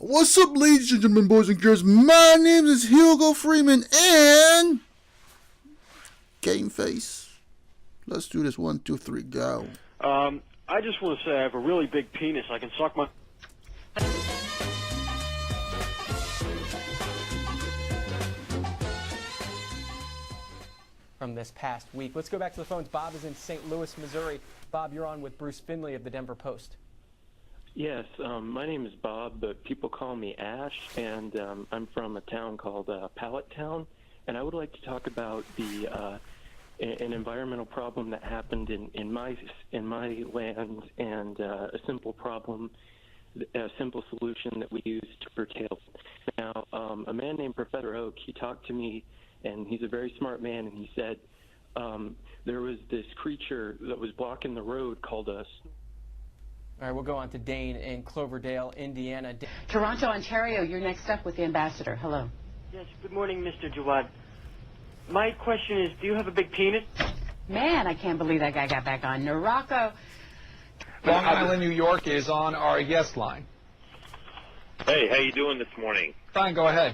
What's up, ladies and gentlemen, boys and girls? My name is Hugo Freeman and Game Face. Let's do this. 1, 2, 3, go. I just want to say I have a really big penis. I can suck my... From this past week. Let's go back to the phones. Bob is in St. Louis, Missouri. Bob, you're on with Bruce Finley of the Denver Post. Yes, my name is Bob, but people call me Ash, and I'm from a town called Pallet Town, and I would like to talk about an environmental problem that happened in my land, and a simple solution that we use to curtail. Now, a man named Professor Oak, he talked to me, and he's a very smart man, and he said there was this creature that was blocking the road called a... All right, we'll go on to Dane in Cloverdale, Indiana. Toronto, Ontario, you're next up with the ambassador. Hello. Yes, good morning, Mr. Jawad. My question is, do you have a big penis? Man, I can't believe that guy got back on. Morocco. Long Island, New York is on our yes line. Hey, how you doing this morning? Fine, go ahead.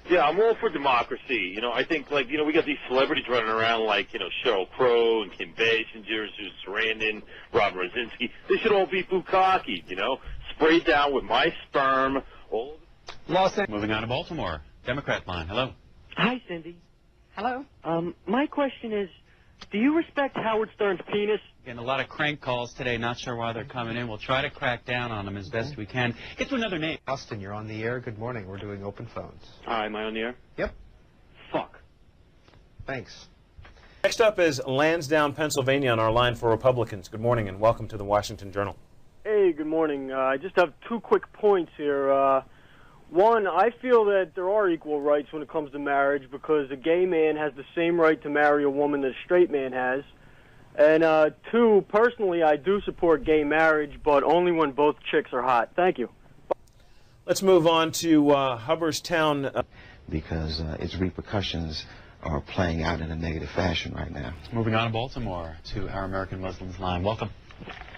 Yeah, I'm all for democracy. You know, I think, like, you know, we got these celebrities running around like, you know, Sheryl Crow and Kim Basinger, Susan Sarandon, Robin Rosinski. They should all be bukkakied, you know, sprayed down with my sperm. All Los Angeles. Moving on to Baltimore. Democrat line. Hello. Hi, Cindy. Hello. My question is, do you respect Howard Stern's penis? Getting a lot of crank calls today. Not sure why they're coming in. We'll try to crack down on them as best we can. Get to another name. Austin, you're on the air. Good morning. We're doing open phones. Hi, am I on the air? Yep. Fuck. Thanks. Next up is Lansdowne, Pennsylvania on our line for Republicans. Good morning and welcome to the Washington Journal. Hey, good morning. I just have 2 quick points here. One, I feel that there are equal rights when it comes to marriage because a gay man has the same right to marry a woman that a straight man has. And 2, personally, I do support gay marriage, but only when both chicks are hot. Thank you. Let's move on to Hubbarstown. Because its repercussions are playing out in a negative fashion right now. Moving on to Baltimore to our American Muslims line. Welcome.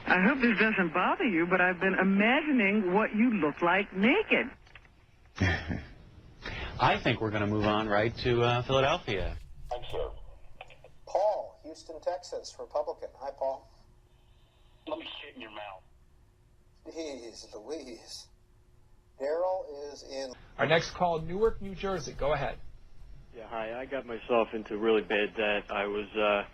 I hope this doesn't bother you, but I've been imagining what you look like naked. I think we're going to move on right to Philadelphia. Thank you. Paul, Houston, Texas, Republican. Hi, Paul. Let me shit in your mouth. Jeez Louise. Daryl is in... Our next call, Newark, New Jersey. Go ahead. Yeah, hi. I got myself into really bad debt. I was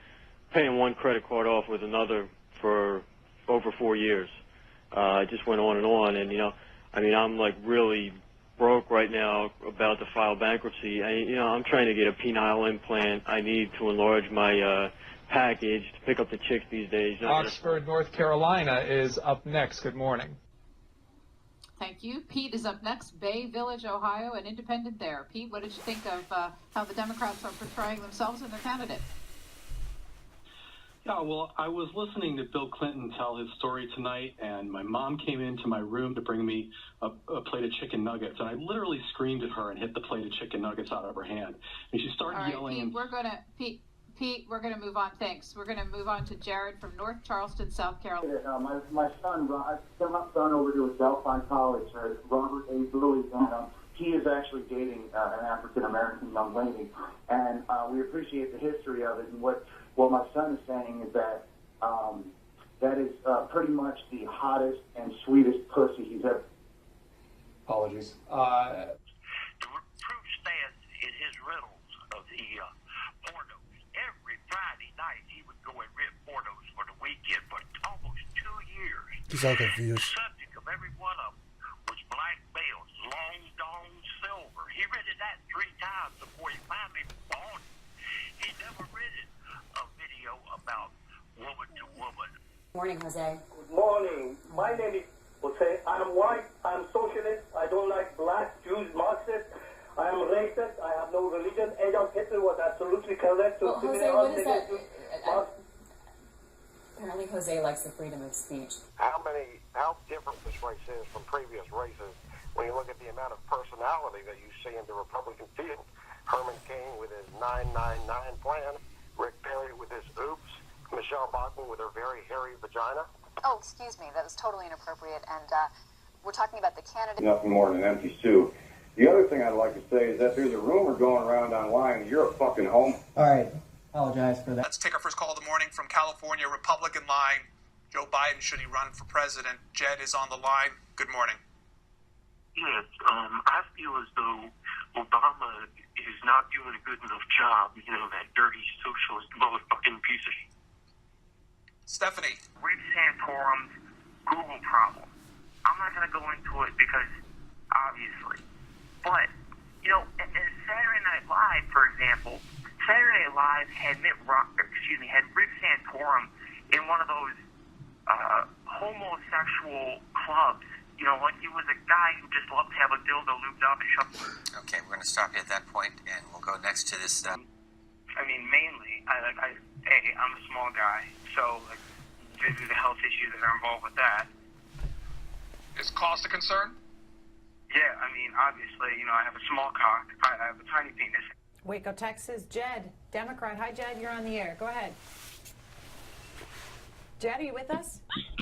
paying one credit card off with another for over 4 years. I just went on, and, you know, I mean, I'm, like, really broke right now, about to file bankruptcy. I'm trying to get a penile implant. I need to enlarge my package to pick up the chicks these days. Oxford, North Carolina is up next. Good morning. Thank you. Pete is up next. Bay Village, Ohio, an independent there. Pete, what did you think of how the Democrats are portraying themselves and their candidate? Yeah, well, I was listening to Bill Clinton tell his story tonight, and my mom came into my room to bring me a plate of chicken nuggets, and I literally screamed at her and hit the plate of chicken nuggets out of her hand. And she started yelling. Pete, we're gonna move on. Thanks. We're gonna move on to Jared from North Charleston, South Carolina. My son, I sent my son over to Delphi College, Robert A. Bowie, and he is actually dating an African-American young lady, and we appreciate the history of it. And what my son is saying is that that is pretty much the hottest and sweetest pussy he's ever. Apologies. The proof stands in his riddles of the pornos. Every Friday night he would go and rip pornos for the weekend for almost 2 years. He's all confused. The subject of every one of them was black males, long dong silver. He rented that 3 times before he finally bought it. He never rented a video about woman to woman. Morning, Jose. Good morning. My name is Jose. I'm white. I'm socialist. I don't like black Jews, Marxist. I am racist. I have no religion. Adolf Hitler was absolutely correct. Well, Jose, what is that? Apparently, Jose likes the freedom of speech. How different this race is from previous races when you look at the amount of personality that you see in the Republican field. Herman Cain with his 999 plan, Rick Perry with his oops, Michelle Bachmann with her very hairy vagina. Oh, excuse me, that was totally inappropriate, and we're talking about the candidate. Nothing more than an empty suit. The other thing I'd like to say is that there's a rumor going around online that you're a fucking homo. All right. Apologize for that. Let's take our first call of the morning from California, Republican line. Joe Biden, should he run for president? Jed is on the line. Good morning. Yes, I feel as though Obama is not doing a good enough job, that dirty socialist motherfucking piece of shit. Stephanie. Rick Santorum's Google problem. I'm not going to go into it because, obviously. But, as Saturday Night Live, for example, Saturday Night Live had had Rick Santorum in one of those homosexual clubs. Like he was a guy who just loved to have a dildo lubed up and shoved. Okay, we're going to stop you at that point, and we'll go next to this. Mainly, I'm a small guy, so due to the health issues that are involved with that. Is cost a concern? Yeah, obviously, I have a small cock. I have a tiny penis. Waco, Texas. Jed, Democrat. Hi, Jed. You're on the air. Go ahead. Jed, are you with us?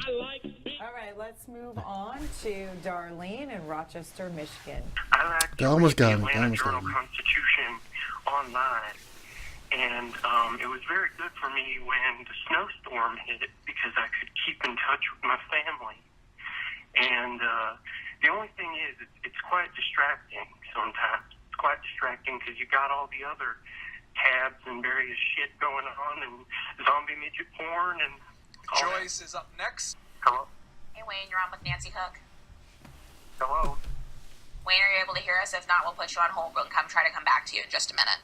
All right, let's move on to Darlene in Rochester, Michigan. I That almost got me. Atlanta Journal-Constitution online, and it was very good for me when the snowstorm hit because I could keep in touch with my family. And the only thing is, it's quite distracting sometimes. It's quite distracting because you got all the other tabs and various shit going on, and zombie midget porn, and Joyce is up next. Hello? Hey, Wayne, you're on with Nancy Hook. Hello? Wayne, are you able to hear us? If not, we'll put you on hold. We'll try to come back to you in just a minute.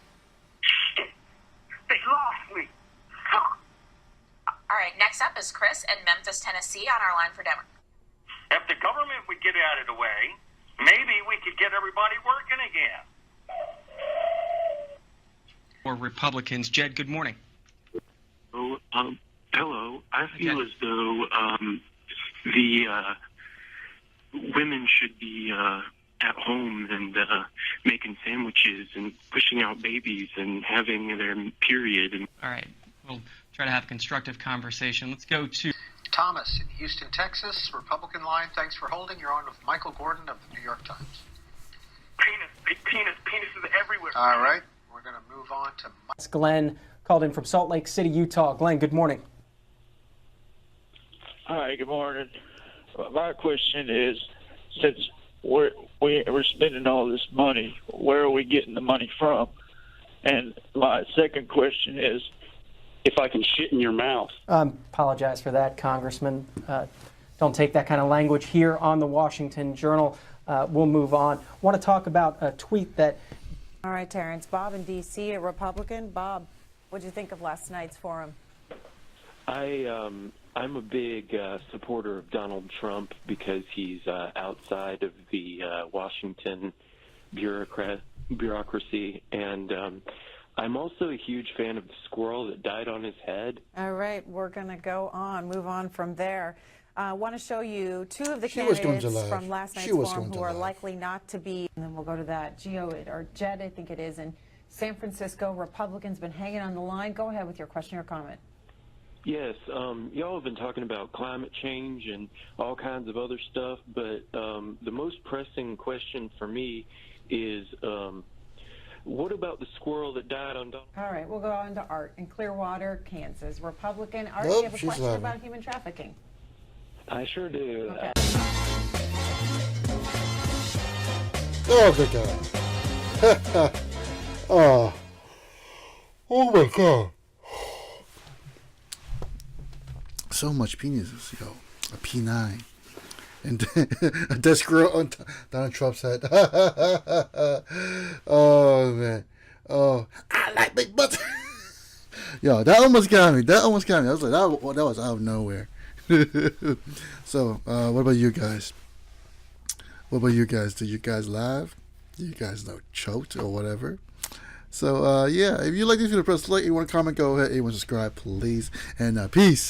Shit. They lost me. Fuck. All right, next up is Chris in Memphis, Tennessee on our line for Democrat. If the government would get out of the way, maybe we could get everybody working again. Or Republicans. Jed, good morning. Hello. I feel as though the women should be at home and making sandwiches and pushing out babies and having their period. All right. We'll try to have a constructive conversation. Let's go to Thomas in Houston, Texas, Republican line. Thanks for holding. You're on with Michael Gordon of the New York Times. Penis, big penis, penises everywhere. All right. We're going to move on to It's Glenn, called in from Salt Lake City, Utah. Glenn, good morning. Hi, good morning. My question is, since we're spending all this money, where are we getting the money from? And my second question is, if I can shit in your mouth. Apologize for that, Congressman. Don't take that kind of language here on the Washington Journal. We'll move on. Want to talk about a tweet that... All right, Terrence. Bob in D.C., a Republican. Bob, what did you think of last night's forum? I'm a big supporter of Donald Trump because he's outside of the Washington bureaucracy, and I'm also a huge fan of the squirrel that died on his head. All right, we're going to move on from there. I want to show you two of the candidates from last night's forum who are likely not to be, and then we'll go to that. Jed, I think it is, in San Francisco. Republicans been hanging on the line. Go ahead with your question or comment. Yes, y'all have been talking about climate change and all kinds of other stuff, but the most pressing question for me is, what about the squirrel that died on Donald? All right, we'll go on to Art in Clearwater, Kansas. Republican. Art, Nope, you have a she's question laughing. about human trafficking? I sure do. Okay. Oh, good God. Oh my God. So much penises, yo. A P9. And a desk girl on Donald Trump's head. Oh, man. Oh, I like big butts. Yo, that almost got me. I was like, that was out of nowhere. So, what about you guys? What about you guys? Do you guys laugh? Do you guys know choked or whatever? So, yeah, if you like this video, press like. You want to comment, go ahead. You want to subscribe, please. And peace.